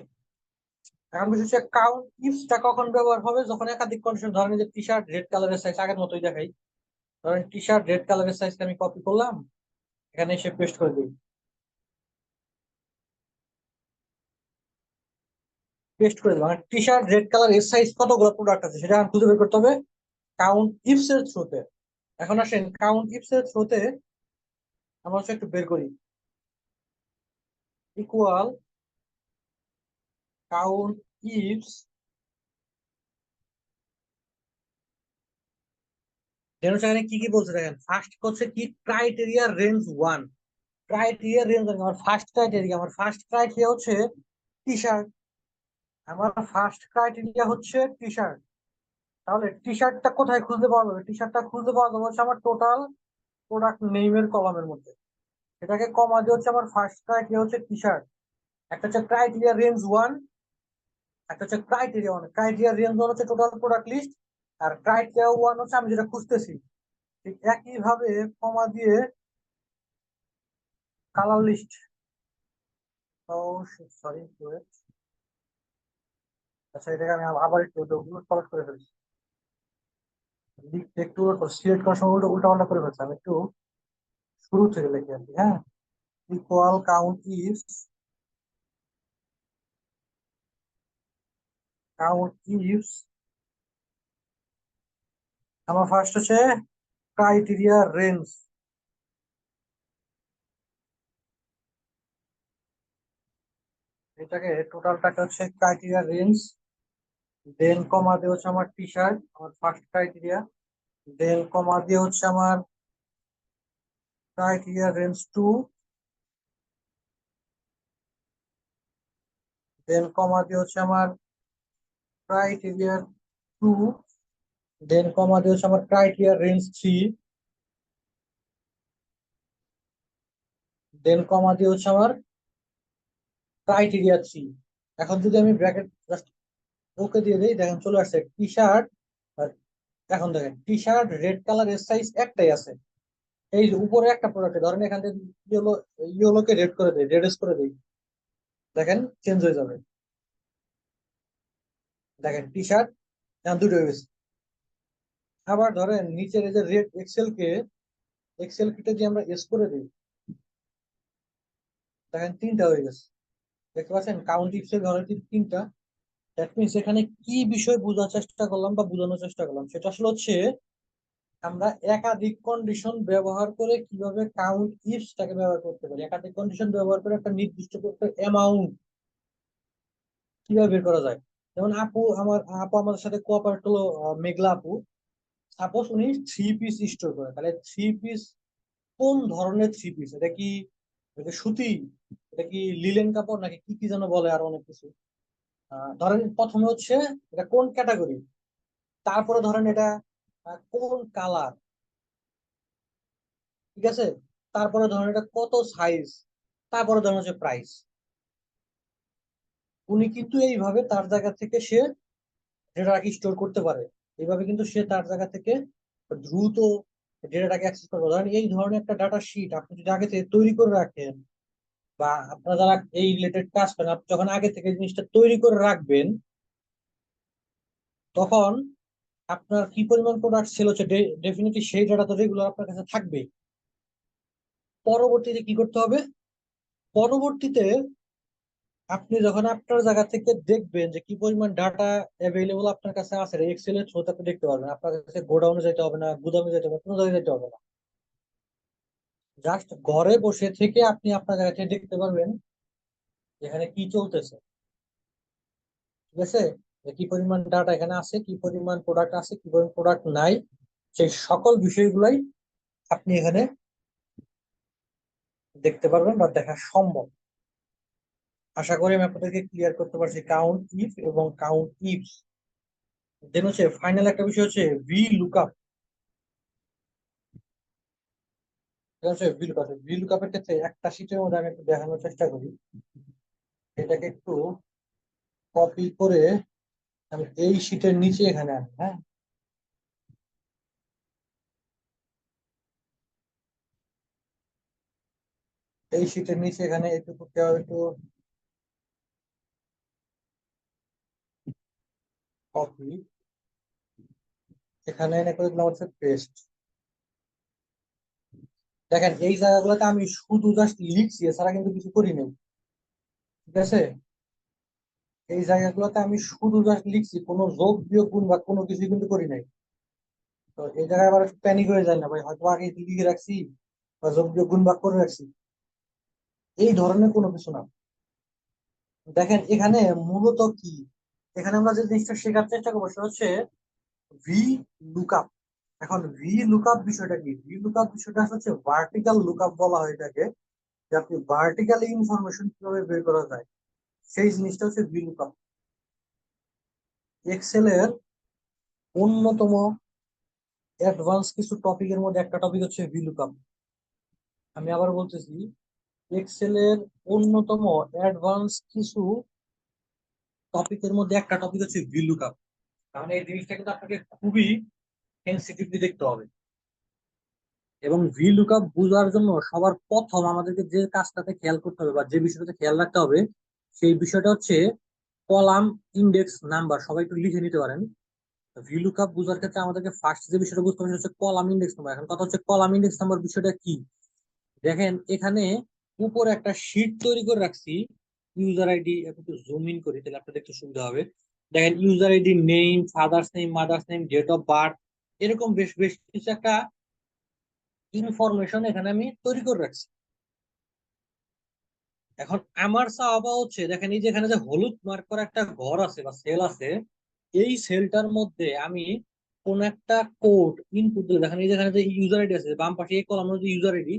এখন বিষয় হচ্ছে কাউন্ট ইফটা কখন ব্যবহার হবে, যখন একাধিক কন্ডিশন, ধরেন যে টি শার্ট রেড কালারের সাইজ আগের মতোই দেখাই, ধরেন টি শার্ট রেড কালারের সাইজটা আমি কপি করলাম, এখানে এসে পেস্ট করে দিই, পেস্ট করে দিলাম। টি শার্ট রেড কালার এর সাইজ কতগুলো প্রোডাক্ট আছে সেটা খুঁজে বের করতে হবে কাউন্ট ইফস এর থ্রুতে। এখন আসেন কাউন্ট ইফস এর থ্রুতে আমরা হচ্ছে একটু বের করি, ইকুয়াল কাউন্ট ইফস, দেন হচ্ছে এখানে কি কি বলছে দেখেন, ফার্স্ট হচ্ছে কি ক্রাইটেরিয়া রেঞ্জ 1, ক্রাইটেরিয়া রেঞ্জ, আমার ফার্স্ট ক্রাইটেরিয়া, আমার ফার্স্ট ক্রাইটেরিয়া হচ্ছে টি শার্ট, আমার ফার্স্ট ক্রাইটেরিয়া হচ্ছে টি শার্ট। তাহলে টি শার্টটা কোথায় খুঁজে পাওয়া যাবে, টি শার্টটা খুঁজে পাওয়া যাবে হচ্ছে আমার টোটাল প্রোডাক্ট নেইমের কলামের মধ্যে, এটাকে কমা দিয়ে হচ্ছে আমার ফার্স্ট ক্রাইটেরিয়া হচ্ছে টি শার্ট। একটা হচ্ছে ক্রাইটেরিয়া রেঞ্জ 1, একটা হচ্ছে ক্রাইটেরিয়া 1। ক্রাইটেরিয়া রেঞ্জ 1 হচ্ছে টোটাল প্রোডাক্ট লিস্ট, আর ক্রাইটেরিয়া 1 হচ্ছে আমি যেটা খুঁজতেছি। ঠিক একই ভাবে কমা দিয়ে কালার লিস্ট, ও সরি, আচ্ছা এটাকে আমি আবার একটু উলট পালট করে ফেলছি, লিখতে একটু সিলেক্ট করার সময় উল্টা পাল্টা করে ফেলছি, আমি একটু শুরু থেকে লিখি আর কি। হ্যাঁ, ইকুয়াল কাউন্ট ইফস, আমার ফার্স্ট হচ্ছে ক্রাইটেরিয়া রেঞ্জ, এটাকে টোটালটাকে হচ্ছে ক্রাইটেরিয়া রেঞ্জ, দেন কমা দিয়ে হচ্ছে আমার টি শার্ট, আমার ফার্স্ট ক্রাইটেরিয়া, দেন কমা দিয়ে হচ্ছে আমার ক্রাইটেরিয়া রেঞ্জ 2, দেন কমা দিয়ে হচ্ছে আমার ক্রাইটেরিয়া 2, দেন কমা দিয়ে হচ্ছে আমার ক্রাইটেরিয়া রেঞ্জ 3, দেন কমা দিয়ে হচ্ছে আমার ক্রাইটেরিয়া 3। এখন যদি আমি ব্র্যাকেট জাস্ট ওকে দিয়ে দিই, দেখেন চলে আসছে টি শার্ট। এখন দেখেন টি শার্ট রেড কালার এর সাইজ একটাই আছে, এই যে উপরে একটা প্রোডাক্টে, ধরেন এখান থেকে ইয়েলো, ইয়েলোকে রেড করে দেয়, রেডেস করে দেই, দেখেন চেঞ্জ হয়ে যাবে, দেখেন টি শার্ট এখন দুটো হয়ে গেছে। আবার ধরেন নিচের এই যে রেড এক্সেল কিটে দিয়ে আমরা এস করে দিই, দেখেন তিনটা হয়ে গেছে। দেখতে পাচ্ছেন কাউন্ট ইফস এর ধরেন তিনটা। দ্যাট মিনস এখানে কি বিষয় বোঝার চেষ্টা করলাম বা বোঝানোর চেষ্টা করলাম, সেটা আসলে হচ্ছে আমরা একাধিক কন্ডিশন ব্যবহার করে কিভাবে কাউন্ট ইফসটাকে ব্যবহার করতে পারি, একাধিক কন্ডিশন ব্যবহার করে একটা নির্দিষ্ট করতে অ্যামাউন্ট কিভাবে বের করা যায়। যেমন আপু আমাদের সাথে কোঅপারেট হলো, মেঘলা আপু, সাপোজ উনি 3 পিস স্টোর করে, তাহলে 3 পিস কোন ধরনের 3 পিস, এটা সুতি, এটা কি লিলেন কাপড় নাকি কি কি যেন বলে আর অনেক কিছু। ধরেন প্রথমে হচ্ছে এটা কোন ক্যাটাগরি, তারপরে ধরেন এটা কোন কালার, ঠিক আছে, তারপরে ধরেন এটা কত সাইজ, তারপরে ধরেন হচ্ছে প্রাইস। উনি কিন্তু এইভাবে তার জায়গা থেকে সে ডেটাটাকে স্টোর করতে পারে, এইভাবে কিন্তু সে তার জায়গা থেকে দ্রুত ডেটাটাকে অ্যাক্সেস করবে। ধরেন এই ধরনের একটা ডাটা শিট আপনি যদি আগে থেকে তৈরি করে রাখেন, বা আপনারা যারা এই রিলেটেড কাজ করেন, আপনি যখন আগে থেকে জিনিসটা তৈরি করে রাখবেন, তখন আপনার কি পরিমাণ প্রোডাক্ট সেল হচ্ছে ডেফিনেটলি সেই ডাটা তো রেগুলার আপনার কাছে থাকবে। পরবর্তীতে কি করতে হবে? পরবর্তীতে আপনি যখন আপনার জায়গা থেকে দেখবেন যে কি পরিমাণ ডাটা অ্যাভেলেবল আপনার কাছে আছে, এক্সেল এর থ্রুতে আপনি দেখতে পারবেন। আপনার কাছে গোডাউনে যেতে হবে না, গুদামে যেতে হবে না, কোনো জায়গায় যেতে হবে না। জাস্ট ঘরে বসে থেকে আপনি আপনার জায়গা থেকে দেখতে পারবেন এখানে কি চলতেছে। ঠিক আছে? যে কি পরিমাণ ডাটা এখানে আছে, কি পরিমাণ প্রোডাক্ট আছে, কি পরিমাণ প্রোডাক্ট নাই, সেই সকল বিষয়গুলাই আপনি এখানে দেখতে পারবেন বা দেখা সম্ভব। আশা করি আমি আপনাদেরকে ক্লিয়ার করতে পারছি কাউন্ট ইফ এবং কাউন্ট ইফস। দেন হচ্ছে ফাইনাল একটা বিষয় হচ্ছে ভি লুকআপ। ভি লুকআপের ক্ষেত্রে একটা শীটের মধ্যে আমি একটু দেখানোর চেষ্টা করি। এটাকে একটু কপি করে আমি এই শীটের নিচে এখানে আনি। হ্যাঁ, এই শীটের নিচে এখানে একটু করতে হবে, একটু কপি, এখানে এনে করে দিলাম হচ্ছে পেস্ট। দেখেন এই জায়গাগুলোতে আমি শুধু জাস্ট লিখছি, এছাড়া কিন্তু কিছু করি নাই। ঠিক আছে? এই জায়গাগুলোতে আমি শুধু জাস্ট লিখছি, কোনো যোগ বিয়োগ গুণ বা কোনো কিছু কিন্তু করি নাই। তো এই জায়গায় আবার প্যানিক হয়ে যায় না ভাই, হয়তো আগে লিখে রাখছি বা যোগ বিয়োগ গুণ ভাগ করে রাখছি, এই ধরনের কোনো কিছু না। দেখেন এখানে মূলত কি, এখানে আমরা যে জিনিসটা শেখার চেষ্টা করবো সেটা হচ্ছে ভি লুকআপ। এখন ভি লুকআপ বিষয়টা কি? ভি লুকআপ বিষয়টা হচ্ছে ভার্টিক্যাল লুকআপ বলা হয় এটাকে, যে আপনি ভার্টিক্যালি ইনফরমেশন কিভাবে বের করা যায়, সেই জিনিসটা হচ্ছে ভি লুকআপ। এক্সেল এর অন্যতম অ্যাডভান্স কিছু টপিকের মধ্যে একটা টপিক হচ্ছে ভি লুকআপ। আমি আবার বলতেছি, এক্সেল এর অন্যতম অ্যাডভান্স কিছু টপিকের মধ্যে একটা টপিক হচ্ছে ভি লুকআপ। তাহলে এই জিনিসটা কিন্তু আপনাকে খুবই সেন্সিটিভলি দেখতে হবে। এবং ভি লুকআপ বোঝার জন্য সবার প্রথম আমাদেরকে যে কাজটাতে খেয়াল করতে হবে বা যে বিষয়টাতে খেয়াল রাখতে হবে, সেই বিষয়টা হচ্ছে কলাম ইন্ডেক্স নাম্বার। সবাই একটু লিখে নিতে পারেন। ভি লুকআপ বোঝার ক্ষেত্রে আমাদেরকে ফার্স্ট যে বিষয়টা বুঝতে হবে সেটা হচ্ছে কলাম ইন্ডেক্স নাম্বার। এখন কথা হচ্ছে কলাম ইন্ডেক্স নাম্বার বিষয়টা কি। দেখেন এখানে উপরে একটা শীট তৈরি করে রাখছি ইউজার আইডি। একটু জুম ইন করি তাহলে আপনাদের একটু সুবিধা হবে। দেখেন user ID, name, father's name, mother's name, date of birth, এরকম বেশ বেশ কিছু একটা ইনফরমেশন এখানে আমি তৈরি করে রাখছি। এখন আমার চাওয়া হচ্ছে, দেখেন এই যে এখানে যে হলুদ মার্ক করা একটা ঘর আছে বা সেল আছে, এই সেলটার মধ্যে আমি কোন একটা কোড ইনপুট দিলে, দেখেন এই যে এখানে যে ইউজার আইডি আছে বাম পাশে এই কলামের যে ইউজার আইডি,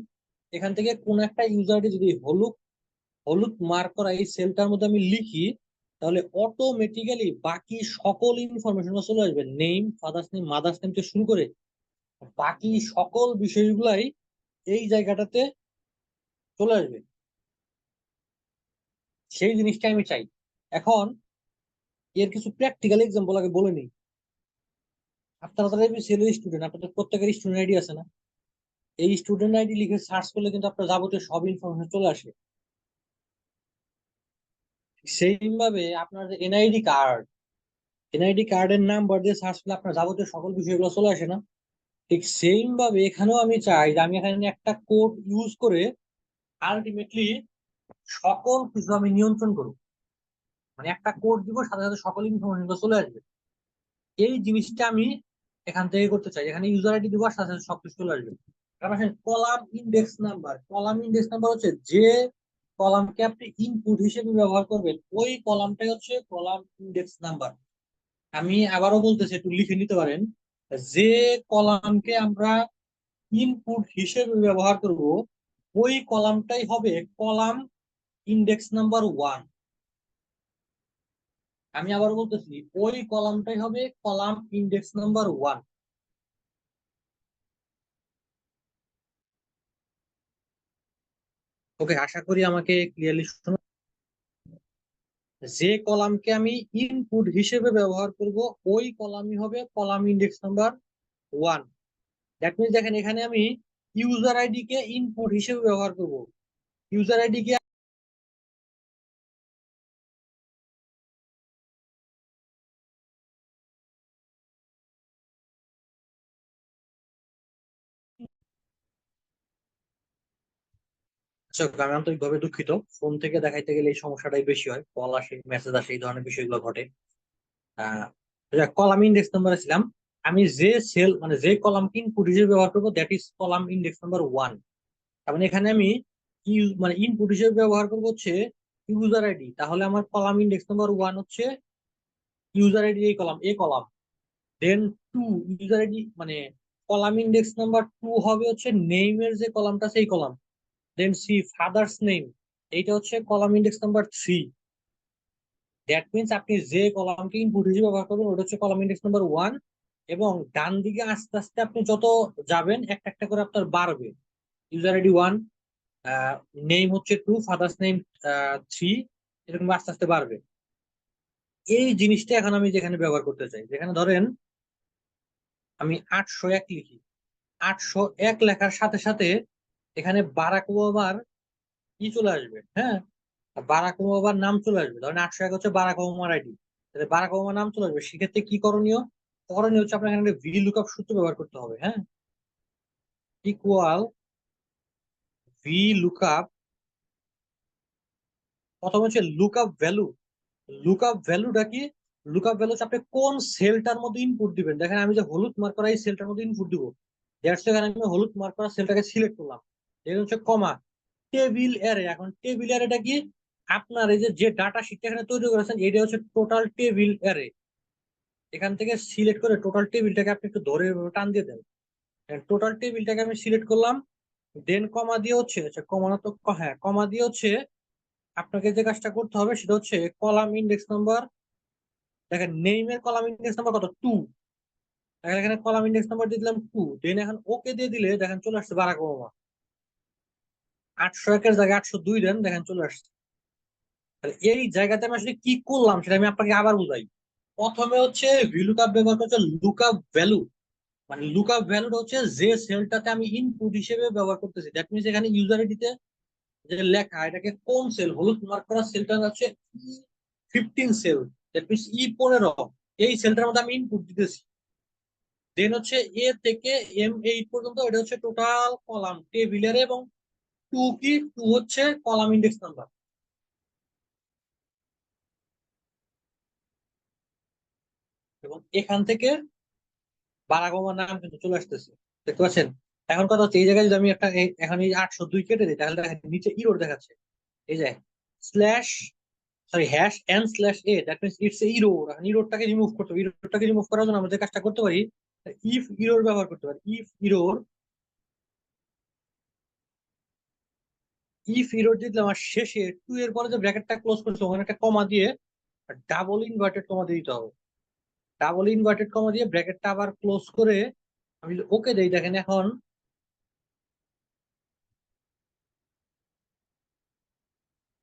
এখান থেকে কোন একটা ইউজার আইডি যদি হলুদ হলুদ মার্ক করা এই সেলটার মধ্যে আমি লিখি, তাহলে অটোমেটিক্যালি বাকি সকল ইনফরমেশন চলে আসবে। Name, father's name, mother's name থেকে শুরু করে বাকি সকল বিষয়গুলাই এই জায়গাটাতে চলে আসবে। সেই জিনিসটা আমি চাই। এখন এর কিছু প্র্যাকটিক্যাল এক্সাম্পল আগে বলে নিই। আপনারা যারা সেলের স্টুডেন্ট, আপনাদের প্রত্যেকের স্টুডেন্ট আইডি আছে না? এই স্টুডেন্ট আইডি লিখে সার্চ করলে কিন্তু আপনার যাবতীয় সব ইনফরমেশন চলে আসে। সেইম ভাবে আপনার যে এনআইডি কার্ড, এনআইডি কার্ডের নাম্বার দিয়ে সার্চ করলে আপনার যাবতীয় সকল বিষয়গুলো চলে আসে না? ঠিক সেম ভাবে এখানেও আমি চাই যে আমি এখানে একটা কোড ইউজ করে আলটিমেটলি সকল কিছু আমি নিয়ন্ত্রণ করব। মানে একটা কোড দিব, সাথে সাথে সকল ইনফরমেশন চলে আসবে। এই জিনিসটা আমি এখান থেকে করতে চাই। এখানে ইউজার আইডি দিব, সাথে সাথে সবকিছু চলে আসবে। কারণ column index number, column index number হচ্ছে যে কলামকে আপনি ইনপুট হিসেবে ব্যবহার করবেন, ওই কলামটাই হচ্ছে কলাম ইন্ডেক্স নাম্বার। আমি আবারও বলতেছি, একটু লিখে নিতে পারেন। যে কলামকে আমরা ইনপুট হিসেবে ব্যবহার করব, ওই কলামটাই হবে কলাম ইন্ডেক্স নাম্বার 1। আমি আবার বলতেছি, ওই কলামটাই হবে কলাম ইন্ডেক্স নাম্বার 1। ওকে, আশা করি আমাকে ক্লিয়ারলি শোনো। যে কলামকে আমি ইনপুট হিসেবে ব্যবহার করব, ওই কলামই হবে column index number 1। That means দেখেন এখানে আমি ইউজার আইডি কে ইনপুট হিসেবে ব্যবহার করব। ইউজার আইডি কে আচ্ছা, আমি আন্তরিকভাবে দুঃখিত। ফোন থেকে দেখাইতে গেলে এই সমস্যাটাই বেশি হয়, কল আসে, মেসেজ আসে, এই ধরনের বিষয়গুলো ঘটে। আহ কলাম ইন্ডেক্স নাম্বার ছিলাম। আমি যে সেল মানে যে কলামকে ইনপুট হিসেবে ব্যবহার করবো, that is column index number 1। তার মানে এখানে আমি মানে ইনপুট হিসেবে ব্যবহার করবো হচ্ছে ইউজার আইডি, তাহলে আমার কলাম ইন্ডেক্স নাম্বার 1 হচ্ছে ইউজার আইডি, এই কলাম। দেন 2, ইউজার আইডি মানে কলাম ইন্ডেক্স নাম্বার 2 হবে হচ্ছে নেইমের যে কলামটা সেই কলাম। দেন সি ফাদার্স নেম, এইটা হচ্ছে column index number 3। That means আপনি যে কলামটি ইনপুট হিসেবে ব্যবহার করবেন ওটা হচ্ছে কলাম ইন্ডেক্স নাম্বার 1। এবং ডান দিকে আস্তে আস্তে আপনি যত যাবেন একটা একটা করে আপনার বাড়বে। ইউজার আইডি 1, নেম হচ্ছে 2, ফাদার্স নেম 3, এরকম আস্তে আস্তে বাড়বে। এই জিনিসটা এখন আমি যেখানে ব্যবহার করতে চাই, যেখানে ধরেন আমি 801 লিখি, 801 লেখার সাথে সাথে এখানে বারাক ওবামার কি চলে আসবে, হ্যাঁ, বারাক ওবামার নাম চলে আসবে। ধরেন 801 হচ্ছে বারাক ওবামার আইডি, তাহলে বারাক ওবামার নাম চলে আসবে। সেক্ষেত্রে কি করণীয়? করণীয় হচ্ছে আপনার এখানে ভি লুকআপ সূত্র ব্যবহার করতে হবে, হ্যাঁ। ইকুয়াল ভি লুকআপ, প্রথম হচ্ছে লুকআপ ভ্যালু। লুকআপ ভ্যালুটা কি? লুকআপ ভ্যালু হচ্ছে আপনি কোন সেলটার মধ্যে ইনপুট দিবেন। দেখেন আমি যে হলুদ মার্ক করা এই সেলটার মধ্যে ইনপুট দিব, দ্যাটস এখানে আমি হলুদ মার্ক করা সেলটাকে সিলেক্ট করলাম। এটা হচ্ছে কমা টেবিল অ্যারে। এখন টেবিল অ্যারেটা কি? আপনার এই যে যে ডাটা শিটটা এখানে তৈরি করেছেন এটা হচ্ছে টোটাল টেবিল অ্যারে। এখান থেকে সিলেক্ট করে টোটাল টেবিলটাকে আপনি একটু ধরে এভাবে টান দিয়ে দেন। টোটাল টেবিলটাকে আমি সিলেক্ট করলাম। দেন কমা দিয়ে হচ্ছে, আচ্ছা কমা না তো, হ্যাঁ কমা দিয়ে হচ্ছে আপনাকে যে কাজটা করতে হবে সেটা হচ্ছে কলাম ইন্ডেক্স নাম্বার। দেখেন নেইমের কলাম ইন্ডেক্স নাম্বার কত? 2। দেখেন এখানে কলাম ইন্ডেক্স নাম্বার দিয়ে দিলাম 2। দেন এখন ওকে দিয়ে দিলে দেখেন চলে আসছে বারাক ওবামা। 801 জায়গায় 802 দেন, দেখেন চলে আসছে। তাহলে এই জায়গাতে আমি আসলে কি করলাম সেটা আমি আপনাকে আবার বুঝাই। প্রথমে হচ্ছে ভিলুকআপ ব্যবহার করছে লুকআপ ভ্যালু। মানে লুকআপ ভ্যালুটা হচ্ছে যে সেলটাতে আমি ইনপুট হিসেবে ব্যবহার করতেছি। দ্যাট মিনস এখানে ইউজার আইডিতে যে লেখা এটাকে কোন সেল, হলুদ মার্ক করা সেলটা হচ্ছে ই 15 সেল, দ্যাট মিনস ই 15, এই সেলটার মধ্যে আমি ইনপুট দিতেছি। দেন হচ্ছে এ থেকে M8 পর্যন্ত এটা হচ্ছে টোটাল কলাম টেবিলের, এবং 2 কি, 2 হচ্ছে কলাম ইন্ডেক্স নাম্বার। এবং এখান থেকে বারাক ওবামার নাম কিন্তু চলে আসতেছে, দেখতে পাচ্ছেন। এখন কথা হচ্ছে এই জায়গায় যদি আমি একটা এখন এই 802 কেটে দিই তাহলে দেখেন নিচে ইরোর দেখাচ্ছে। এই যে slash, sorry hash N slash A, that means it's a error. এখন ইরোরটাকে রিমুভ করতে হবে। ইরোরটাকে রিমুভ করার জন্য আমরা যে কাজটা করতে পারি, ইফ ইরোর ব্যবহার করতে পারি। ইফ ইরোর দিলে আমার শেষে 2 এর পরে যে ব্র্যাকেটটা ক্লোজ করছে ওখানে একটা কমা দিয়ে ডাবল ইনভার্টেড কমা দিয়ে দিতে হবে। ডাবল ইনভার্টেড কমা দিয়ে ব্র্যাকেটটা আবার ক্লোজ করে আমি যদি ওকে দেই, দেখেন এখন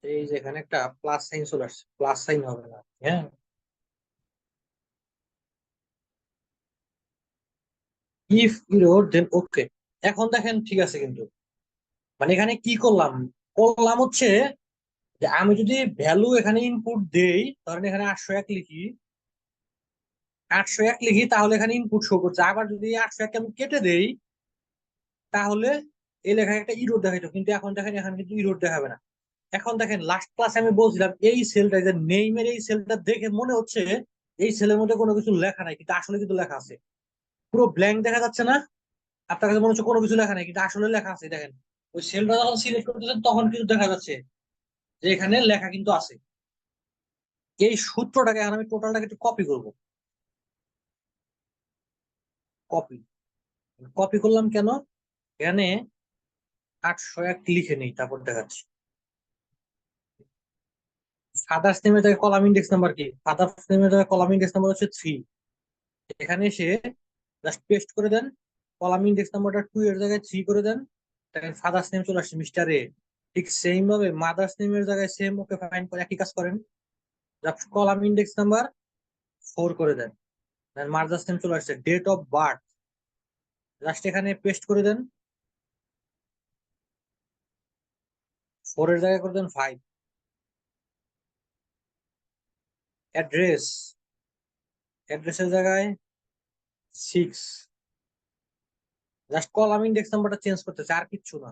এই যে এখানে একটা প্লাস সাইন চলে আসছে, প্লাস সাইন হবে না, হ্যাঁ। ইফ ইরোর দেন ওকে। এখন দেখেন ঠিক আছে, কিন্তু মানে এখানে কি করলাম, করলাম হচ্ছে যে আমি যদি ভ্যালু এখানে ইনপুট দেই, ধরেন এখানে 801 লিখি, 801 লিখি, তাহলে এখানে ইনপুট শো করছে। আবার যদি 801 আমি কেটে দেই তাহলে এই লেখায় একটা ইরোর দেখাইতো, কিন্তু এখন দেখেন এখানে কিন্তু ইরোর দেখাবে না। এখন দেখেন লাস্ট ক্লাসে আমি বলছিলাম এই সেলটা, যে নেইমের এই সেলটা দেখে মনে হচ্ছে এই সেলের মধ্যে কোনো কিছু লেখা নাই, কিন্তু আসলে কিন্তু লেখা আছে। পুরো ব্ল্যাঙ্ক দেখা যাচ্ছে না? আপনার কাছে মনে হচ্ছে কোনো কিছু লেখা নাই, কিন্তু আসলে লেখা আছে। দেখেন ওই সেলটা যখন সিলেক্ট করতেছেন তখন কিন্তু দেখা যাচ্ছে যে এখানে লেখা কিন্তু আছে। এই সূত্রটাকে এখন আমি টোটালটাকে একটু কপি করব। কপি, কপি করলাম কেন? এখানে 801 লিখে নেই, তারপর দেখাচ্ছি। ফাদার্স নেমের জায়গায় কলাম ইন্ডেক্স নাম্বার কি? ফাদার্স নেমের জায়গায় কলাম ইন্ডেক্স নাম্বার হচ্ছে 3। এখানে এসে জাস্ট পেস্ট করে দেন, কলাম ইন্ডেক্স নাম্বারটা 2 এর জায়গায় 3 করে দেন, দেখেন ফাদার্স নেম চলে আসছে মিস্টার এ। ঠিক সেম ভাবে মাদার্স নেমের জায়গায় সেম ওকে ফাইন করে একই কাজ করেন, জাস্ট কলাম ইন্ডেক্স নাম্বার 4 করে দেন। মাদার্স নেম চলে আসছে। ডেট অফ বার্থ জাস্ট এখানে পেস্ট করে দেন, 4 এর জায়গায় করে দেন 5। অ্যাড্রেস, অ্যাড্রেসের জায়গায় 6। জাস্ট কলাম ইন্ডেক্স নাম্বারটা চেঞ্জ করতেছে, আর কিচ্ছু না।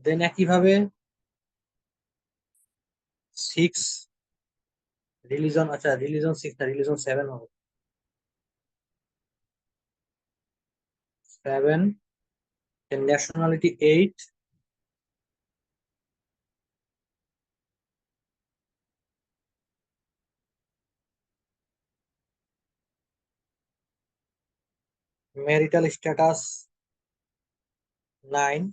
দেন একইভাবে 6 রিলিজন, আচ্ছা রিলিজন 6 না, রিলিজন 7 হবে। 7, then nationality 8, marital status 9,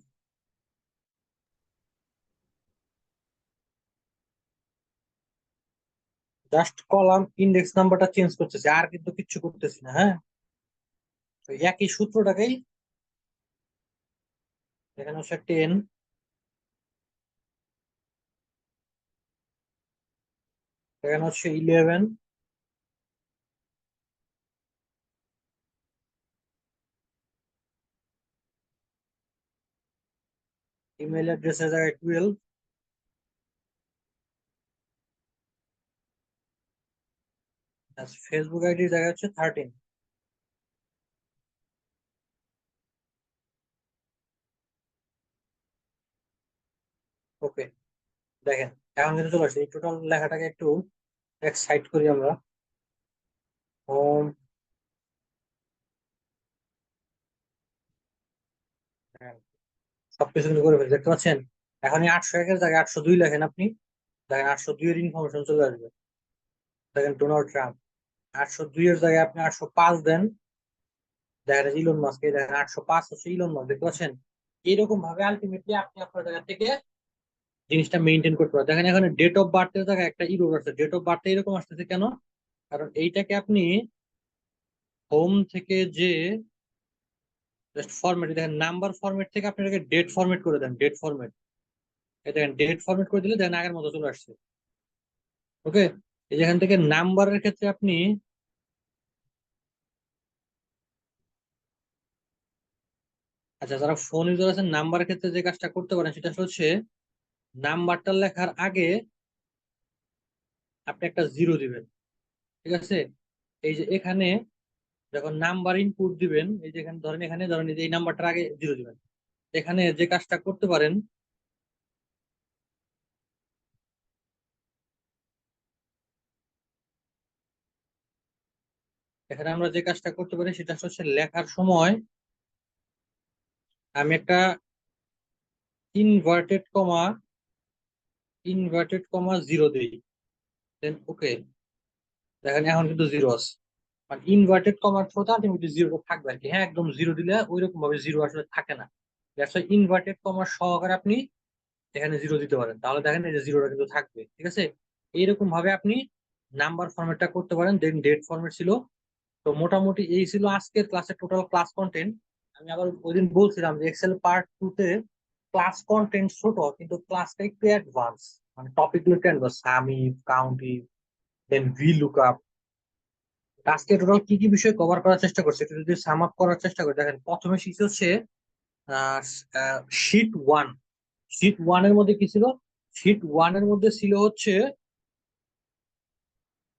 just column index নাম্বারটা চেঞ্জ করতেছি, আর কিন্তু কিচ্ছু করতেছি না। হ্যাঁ, তো একই সূত্রটাকেই এখানে হচ্ছে 10, এখানে হচ্ছে 11, ইমেল অ্যাড্রেসের জায়গায় 12, ফেসবুক আইডির জায়গায় হচ্ছে 13। ওকে, দেখেন এখন কিন্তু চলে আসছে। এই টোটাল লেখাটাকে একটু এক সাইড করি আমরা। হোম, সবকিছু কিন্তু করে ফেলছি, দেখতে পাচ্ছেন। এখন এই 801 জায়গায় 802 লেখেন আপনি, দেখেন 802 এর ইনফরমেশন চলে আসবে। দেখেন ডোনাল্ড ট্রাম্প। 802 এর জায়গায় আপনি 805 দেন, দেখেন ইলন মাস্ক। এই দেখেন 805 হচ্ছে ইলন মাস্ক, দেখতে পাচ্ছেন। এইরকম ভাবে আলটিমেটলি আপনি আপনার জায়গা থেকে জিনিসটা মেনটেন করতে পারেন। দেখেন এখানে ডেট অফ বার্থের জায়গায় একটা ইরর আছে। ডেট অফ বার্থ এরকম আসতেছে কেন? কারণ এইটাকে আপনি হোম থেকে যে জাস্ট ফরম্যাট, দেখেন নাম্বার ফরম্যাট থেকে আপনি এটাকে ডেট ফরম্যাট করে দেন, ডেট ফরম্যাট। এই দেখেন ডেট ফরম্যাট করে দিলে দেখেন আগের মতো চলে আসছে। ওকে, এই যেখান থেকে নাম্বারের ক্ষেত্রে আপনি, আচ্ছা যারা ফোন ইউজার আছেন, নাম্বারের ক্ষেত্রে যে কাজটা করতে পারেন সেটা হচ্ছে নাম্বারটা লেখার আগে আপনি একটা জিরো দিবেন। ঠিক আছে, এই যে এখানে যখন নাম্বার ইনপুট দিবেন, এই যে এখানে ধরেন, এখানে ধরেন এই যে এই নাম্বারটার আগে জিরো দিবেন। এখানে যে কাজটা করতে পারেন, এখানে আমরা যে কাজটা করতে পারি সেটা হচ্ছে লেখার সময় আমি একটা inverted comma, inverted comma zero দিই। দেন ওকে, দেখেন এখন কিন্তু জিরো আছে। মানে ইনভার্টেড কমার থ্রুতে আলটিমেটলি জিরো থাকবে আর কি। হ্যাঁ, একদম জিরো দিলে ওই রকম ভাবে জিরো আসলে থাকে না। দ্যাটস ওয়াই ইনভার্টেড কমার সহকারে আপনি এখানে জিরো দিতে পারেন, তাহলে দেখেন এই যে জিরোটা কিন্তু থাকবে। ঠিক আছে, এইরকম ভাবে আপনি নাম্বার ফরম্যাটটা করতে পারেন। দেন ডেট ফরম্যাট ছিল। তো মোটামুটি এই ছিল আজকের ক্লাসের টোটাল ক্লাস কন্টেন্ট। আমি আবার ওইদিন বলছিলাম যে এক্সেল পার্ট 2 তে ক্লাস কন্টেন্ট ছোট, কিন্তু ক্লাসটা একটু অ্যাডভান্স। মানে টপিক গুলো একটু অ্যাডভান্স, সামি, কাউন্টি, দেন ভি লুকআপ। আজকে টোটাল কি কি বিষয় কভার করার চেষ্টা করছে একটু যদি সাম আপ করার চেষ্টা করি, দেখেন প্রথমে শিখছে হচ্ছে শীট 1। শীট 1 এর মধ্যে কি ছিল? শীট 1 এর মধ্যে ছিল হচ্ছে,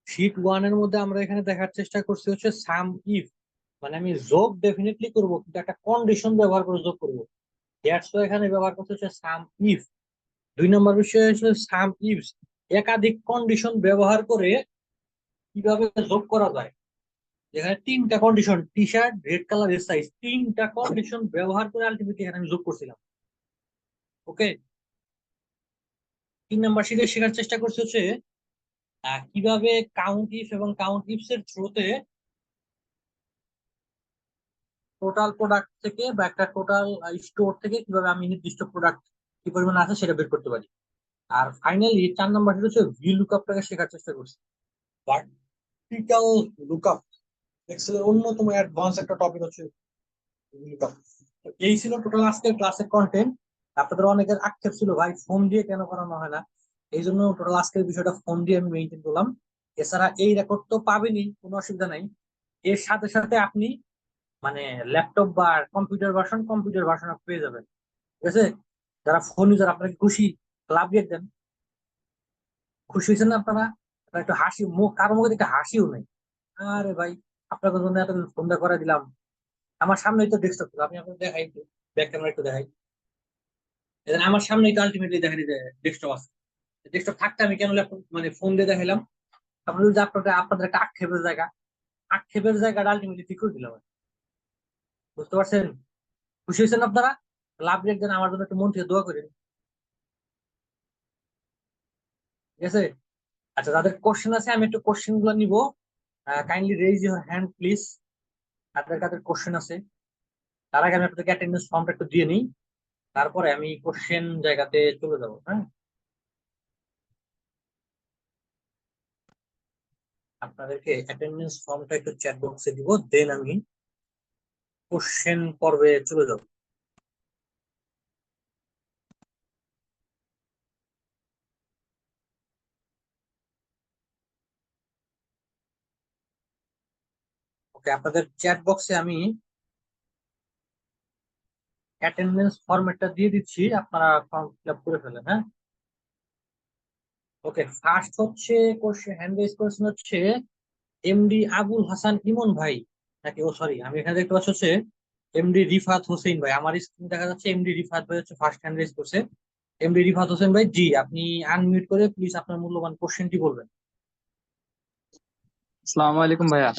শীট 1 এর মধ্যে আমরা এখানে দেখার চেষ্টা করছি হচ্ছে সাম ইফ। মানে আমি যোগ ডেফিনেটলি করব, কিন্তু একটা কন্ডিশন ব্যবহার করে যোগ করবো। দ্যাটস ওয়াই এখানে ব্যবহার করতে হচ্ছে সাম ইফ। 2 নম্বর বিষয় হচ্ছে সাম ইফস, একাধিক কন্ডিশন ব্যবহার করে কিভাবে যোগ করা যায়। এখানে 3টা কন্ডিশন, টি শার্ট, রেড কালার, সাইজ, 3টা কন্ডিশন ব্যবহার করে আলটিমেটলি এখানে আমি যোগ করছিলাম। ওকে, 3 নম্বর শিটে শেখার চেষ্টা করছি হচ্ছে কিভাবে কাউন্ট ইফ এবং কাউন্ট ইফস এর থ্রুতে টোটাল প্রোডাক্ট থেকে বা একটা টোটাল স্টোর থেকে কিভাবে আমি নির্দিষ্ট প্রোডাক্ট কি পরিমাণ আছে সেটা বের করতে পারি। আর ফাইনালি 4 নম্বর হচ্ছে ভি লুকআপটাকে শেখার চেষ্টা করছি। ভার্টিক্যাল লুকআপ, এক্সেলের অন্যতম অ্যাডভান্স একটা টপিক হচ্ছে লুকআপ। তো এই ছিল টোটাল আজকের ক্লাসের কন্টেন্ট। আপনাদের অনেকের আক্ষেপ ছিল ভাই ফোন দিয়ে কেন করানো হয় না, এই জন্য টোটাল আজকের বিষয়টা ফোন দিয়ে আমি মেনটেন করলাম। এছাড়া এই রেকর্ড তো পাবেনই, কোনো অসুবিধা নাই। এর সাথে সাথে আপনি মানে ল্যাপটপ বা কম্পিউটার ভার্সন আপনি পেয়ে যাবেন। ঠিক আছে, যারা ফোন ইউজার আপনারা কি খুশি? লাভ দিয়ে দেন। খুশি হয়েছেন না আপনারা? আপনারা একটু হাসি মুখ, কারো মুখে একটা হাসিও নেই। আরে ভাই, আপনাদের জন্য এত ফোনটা করে দিলাম। আমার সামনেই তো ডেস্কটপ ছিল, আমি আপনাকে দেখাই একটু, ব্যাক ক্যামেরা একটু দেখাই। এদের আমার সামনেই তো আলটিমেটলি দেখা যায় ডেস্কটপ আছে। ডেস্কটপ থাকতে আমি কেন ল্যাপটপ মানে ফোন দিয়ে দেখাইলাম? আপনাদের যে আপনাদের একটা আক্ষেপের জায়গাটা আলটিমেটলি ঠিক করে দিলাম। বুঝতে পারছেন? খুশি হয়েছেন আপনারা? লাভ রেখে আমার জন্য একটু মন থেকে দোয়া করেন, ঠিক আছে? আচ্ছা, যাদের কোশ্চেন আছে আমি একটু কোশ্চেন গুলো নিবো। Kindly raise your hand please. আপনাদের কাদের কোশ্চেন আছে? তার আগে আমি আপনাদেরকে অ্যাটেন্ডেন্স ফর্মটা একটু দিয়ে নিই, তারপরে আমি কোশ্চেন জায়গাতে চলে যাবো। হ্যাঁ, আপনাদেরকে অ্যাটেন্ডেন্স ফর্মটা একটু চ্যাট বক্সে দিব, দেন আমি কোশ্চেন পর্বে চলে যাব। ওকে, আপনাদের চ্যাট বক্সে আমি অ্যাটেন্ডেন্স ফর্মেটটা দিয়ে দিচ্ছি, আপনারা ফর্ম ফিল আপ করে ফেলেন। হ্যাঁ, ওকে। ফার্স্ট হচ্ছে কোশ্চেন হ্যান্ড রেজ করেছেন হচ্ছে এমডি আবুল হাসান ইমন ভাই, নাকি? ও সরি, আমি এখানে দেখতে পাচ্ছি হচ্ছে এমডি রিফাত হোসেন ভাই। আমার স্ক্রিন দেখা যাচ্ছে এমডি রিফাত ভাই হচ্ছে ফার্স্ট হ্যান্ড রেজ করছে। এমডি রিফাত হোসেন ভাই, জি, আপনি আনমিউট করে প্লিজ আপনার মূল্যবান কোশ্চেনটি বলবেন। আসসালামু আলাইকুম ভাইয়া।